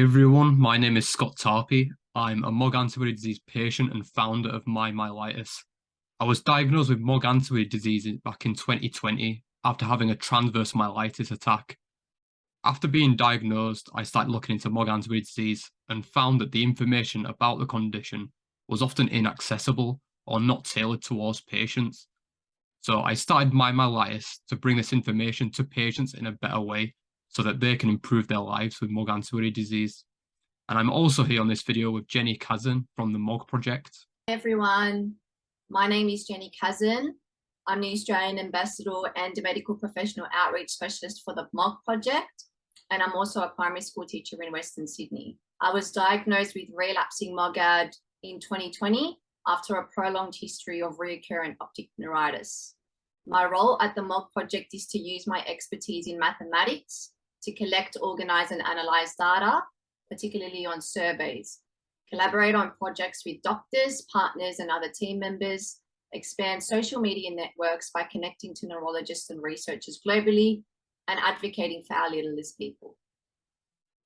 Hey everyone, my name is Scott Tarpey. I'm a MOG antibody disease patient and founder of my myelitis. I was diagnosed with MOG antibody disease back in 2020 after having a transverse myelitis attack. After being diagnosed, I started looking into MOG antibody disease and found that the information about the condition was often inaccessible or not tailored towards patients. So I started my myelitis to bring this information to patients in a better way so that they can improve their lives with MOG antibody disease. And I'm also here on this video with Jenny Kazan from the MOG project. Hey everyone, my name is Jenny Kazan. I'm the Australian Ambassador and a Medical Professional Outreach Specialist for the MOG project, and I'm also a primary school teacher in Western Sydney. I was diagnosed with relapsing MOGAD in 2020 after a prolonged history of recurrent optic neuritis. My role at the MOG project is to use my expertise in mathematics to collect, organize, and analyze data, particularly on surveys, collaborate on projects with doctors, partners, and other team members, expand social media networks by connecting to neurologists and researchers globally, and advocating for our littlest people.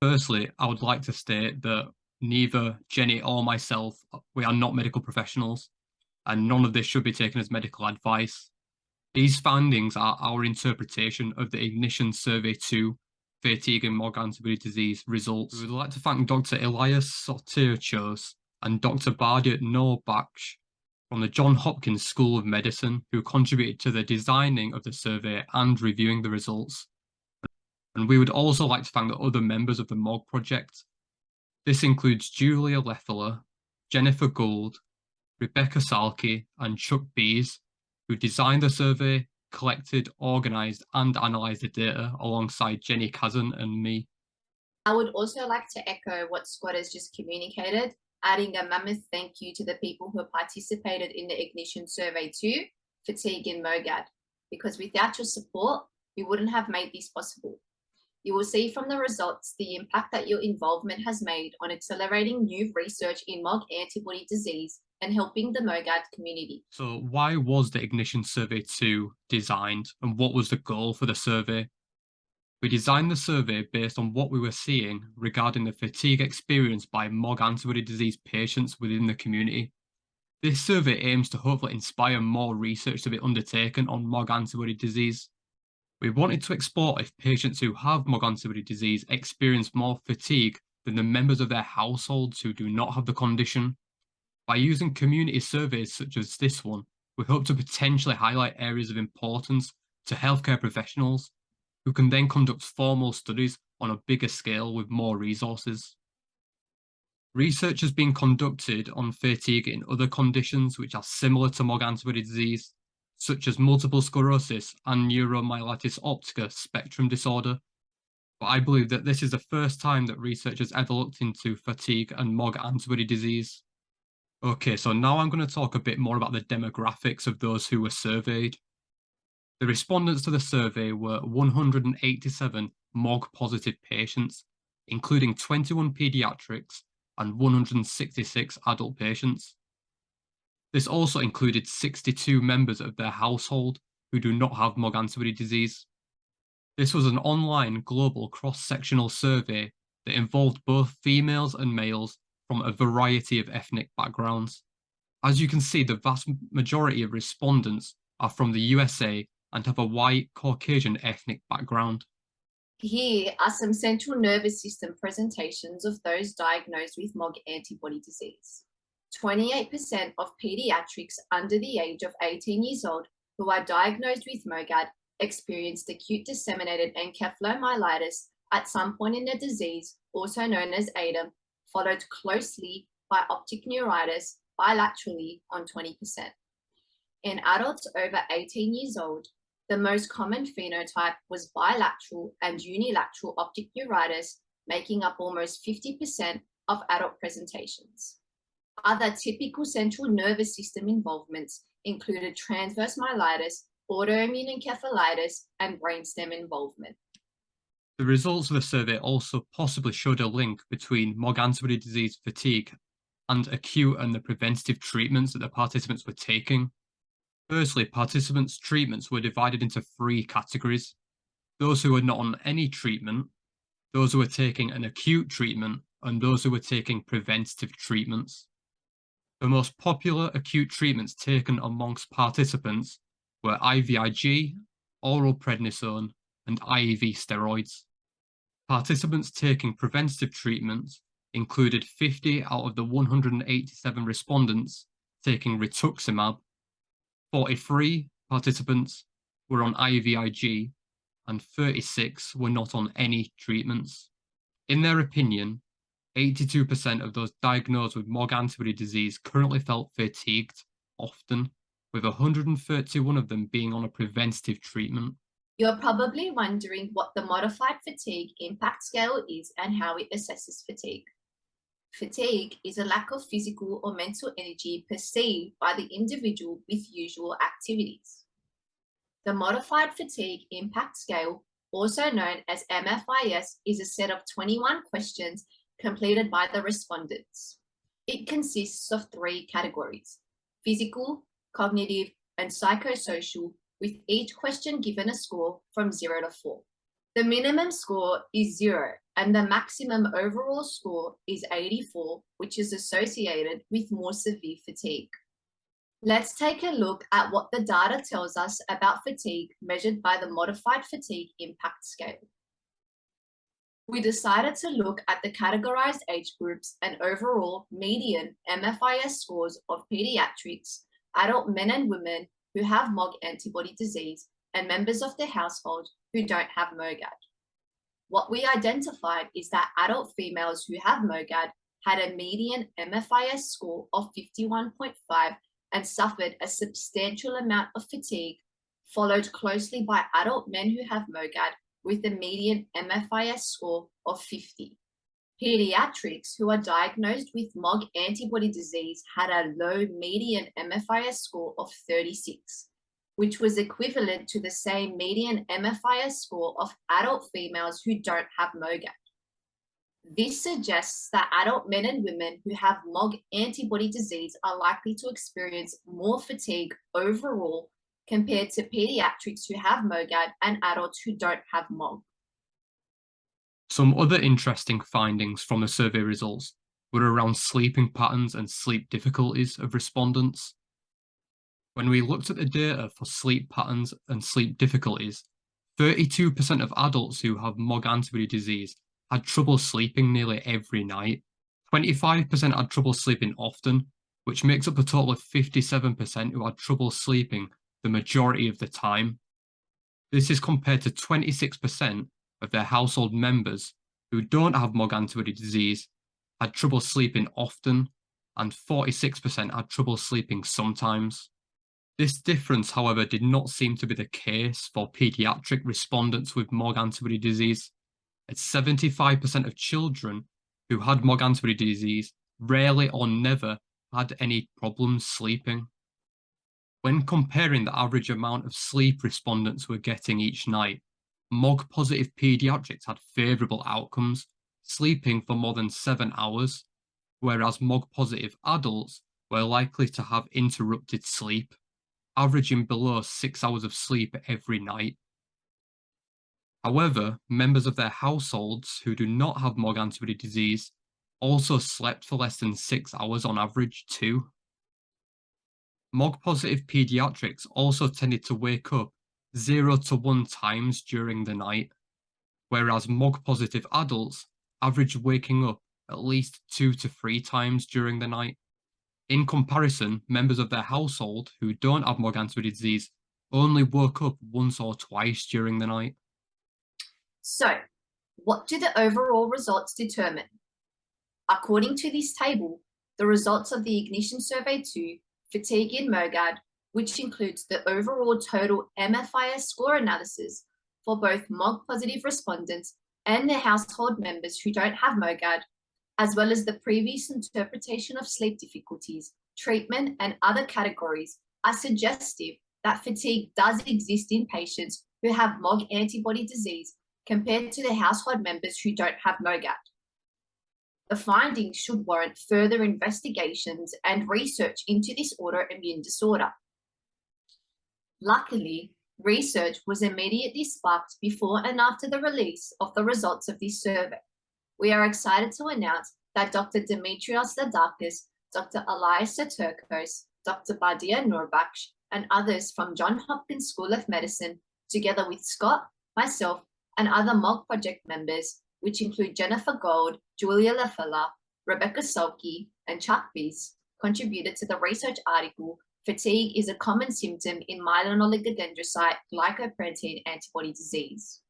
Firstly, I would like to state that neither Jenny or myself, we are not medical professionals, and none of this should be taken as medical advice. These findings are our interpretation of the Ignition Survey 2 fatigue and MOG antibody disease results. We would like to thank Dr. Elias Sotirchos and Dr. Badia Norbaksh from the Johns Hopkins School of Medicine, who contributed to the designing of the survey and reviewing the results. And we would also like to thank the other members of the MOG project. This includes Julia Leffler, Jennifer Gould, Rebecca Salke, and Chuck Bees, who designed the survey, collected, organised, and analysed the data alongside Jenny Kazan and me. I would also like to echo what Scott has just communicated, adding a mammoth thank you to the people who participated in the Ignition Survey 2, Fatigue and MOGAD, because without your support, we wouldn't have made this possible. You will see from the results the impact that your involvement has made on accelerating new research in MOG antibody disease and helping the MOGAD community. So why was the Ignition Survey 2 designed, and what was the goal for the survey? We designed the survey based on what we were seeing regarding the fatigue experienced by MOG antibody disease patients within the community. This survey aims to hopefully inspire more research to be undertaken on MOG antibody disease. We wanted to explore if patients who have MOG antibody disease experience more fatigue than the members of their households who do not have the condition. By using community surveys such as this one, we hope to potentially highlight areas of importance to healthcare professionals who can then conduct formal studies on a bigger scale with more resources. Research has been conducted on fatigue in other conditions which are similar to MOG antibody disease, such as multiple sclerosis and neuromyelitis optica spectrum disorder. But I believe that this is the first time that research has ever looked into fatigue and MOG antibody disease. Okay, so now I'm going to talk a bit more about the demographics of those who were surveyed. The respondents to the survey were 187 MOG-positive patients, including 21 pediatrics and 166 adult patients. This also included 62 members of their household who do not have MOG antibody disease. This was an online global cross-sectional survey that involved both females and males from a variety of ethnic backgrounds. As you can see, the vast majority of respondents are from the USA and have a white Caucasian ethnic background. Here are some central nervous system presentations of those diagnosed with MOG antibody disease. 28% of pediatrics under the age of 18 years old who are diagnosed with MOGAD experienced acute disseminated encephalomyelitis at some point in the disease, also known as ADEM, followed closely by optic neuritis bilaterally on 20%. In adults over 18 years old, the most common phenotype was bilateral and unilateral optic neuritis, making up almost 50% of adult presentations. Other typical central nervous system involvements included transverse myelitis, autoimmune encephalitis, and brainstem involvement. The results of the survey also possibly showed a link between MOG antibody disease fatigue and acute and the preventative treatments that the participants were taking. Firstly, participants' treatments were divided into 3 categories: those who were not on any treatment, those who were taking an acute treatment, and those who were taking preventative treatments. The most popular acute treatments taken amongst participants were IVIG, oral prednisone, and IV steroids. Participants taking preventative treatments included 50 out of the 187 respondents taking rituximab, 43 participants were on IVIG, and 36 were not on any treatments. In their opinion, 82% of those diagnosed with MOG antibody disease currently felt fatigued often, with 131 of them being on a preventative treatment. You're probably wondering what the Modified Fatigue Impact Scale is and how it assesses fatigue. Fatigue is a lack of physical or mental energy perceived by the individual with usual activities. The Modified Fatigue Impact Scale, also known as MFIS, is a set of 21 questions completed by the respondents. It consists of 3 categories: physical, cognitive, and psychosocial, with each question given a score from 0 to 4. The minimum score is 0, and the maximum overall score is 84, which is associated with more severe fatigue. Let's take a look at what the data tells us about fatigue measured by the Modified Fatigue Impact Scale. We decided to look at the categorized age groups and overall median MFIS scores of pediatrics, adult men and women who have MOG antibody disease, and members of the household who don't have MOGAD. What we identified is that adult females who have MOGAD had a median MFIS score of 51.5 and suffered a substantial amount of fatigue, followed closely by adult men who have MOGAD with a median MFIS score of 50. Pediatrics who are diagnosed with MOG antibody disease had a low median MFIS score of 36, which was equivalent to the same median MFIS score of adult females who don't have MOGAD. This suggests that adult men and women who have MOG antibody disease are likely to experience more fatigue overall compared to pediatrics who have MOGAD and adults who don't have MOG. Some other interesting findings from the survey results were around sleeping patterns and sleep difficulties of respondents. When we looked at the data for sleep patterns and sleep difficulties, 32% of adults who have MOG antibody disease had trouble sleeping nearly every night. 25% had trouble sleeping often, which makes up a total of 57% who had trouble sleeping the majority of the time. This is compared to 26% of their household members who don't have MOG antibody disease had trouble sleeping often, and 46% had trouble sleeping sometimes. This difference, however, did not seem to be the case for pediatric respondents with MOG antibody disease, as 75% of children who had MOG antibody disease rarely or never had any problems sleeping. When comparing the average amount of sleep respondents were getting each night, MOG-positive pediatrics had favourable outcomes, sleeping for more than 7 hours, whereas MOG-positive adults were likely to have interrupted sleep, averaging below 6 hours of sleep every night. However, members of their households who do not have MOG antibody disease also slept for less than 6 hours on average too. MOG-positive pediatrics also tended to wake up 0 to 1 times during the night, whereas MOG-positive adults averaged waking up at least 2 to 3 times during the night. In comparison, members of their household who don't have MOG antibody disease only woke up once or twice during the night. So, what do the overall results determine? According to this table, the results of the Ignition Survey 2, Fatigue in MOGAD, which includes the overall total MFIS score analysis for both MOG-positive respondents and their household members who don't have MOGAD, as well as the previous interpretation of sleep difficulties, treatment, and other categories, are suggestive that fatigue does exist in patients who have MOG antibody disease compared to their household members who don't have MOGAD. The findings should warrant further investigations and research into this autoimmune disorder. Luckily, research was immediately sparked before and after the release of the results of this survey. We are excited to announce that Dr. Dimitrios Ladakis, Dr. Elias Turkos, Dr. Badia Nurbaksh, and others from Johns Hopkins School of Medicine, together with Scott, myself, and other MOG project members, which include Jennifer Gold, Julia Lafella, Rebecca Sulkey, and Chuck Bies, contributed to the research article, Fatigue is a Common Symptom in Myelin-oligodendrocyte glycoprotein antibody disease.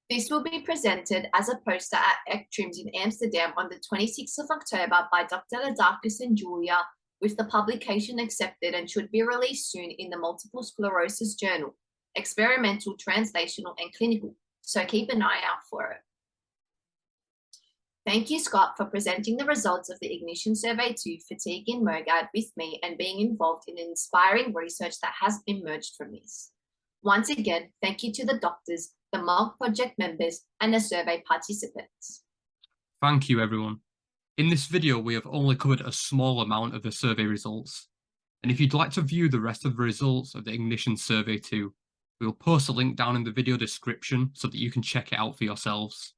This will be presented as a poster at ECTRIMS in Amsterdam on the 26th of October by Dr. Ladakis and Julia, with the publication accepted and should be released soon in the Multiple Sclerosis Journal, Experimental, Translational, and Clinical, so keep an eye out for it. Thank you, Scott, for presenting the results of the Ignition Survey 2 Fatigue in MOGAD with me and being involved in inspiring research that has emerged from this. Once again, thank you to the doctors, the MOG project members, and the survey participants. Thank you, everyone. In this video, we have only covered a small amount of the survey results. And if you'd like to view the rest of the results of the Ignition Survey 2, we will post a link down in the video description so that you can check it out for yourselves.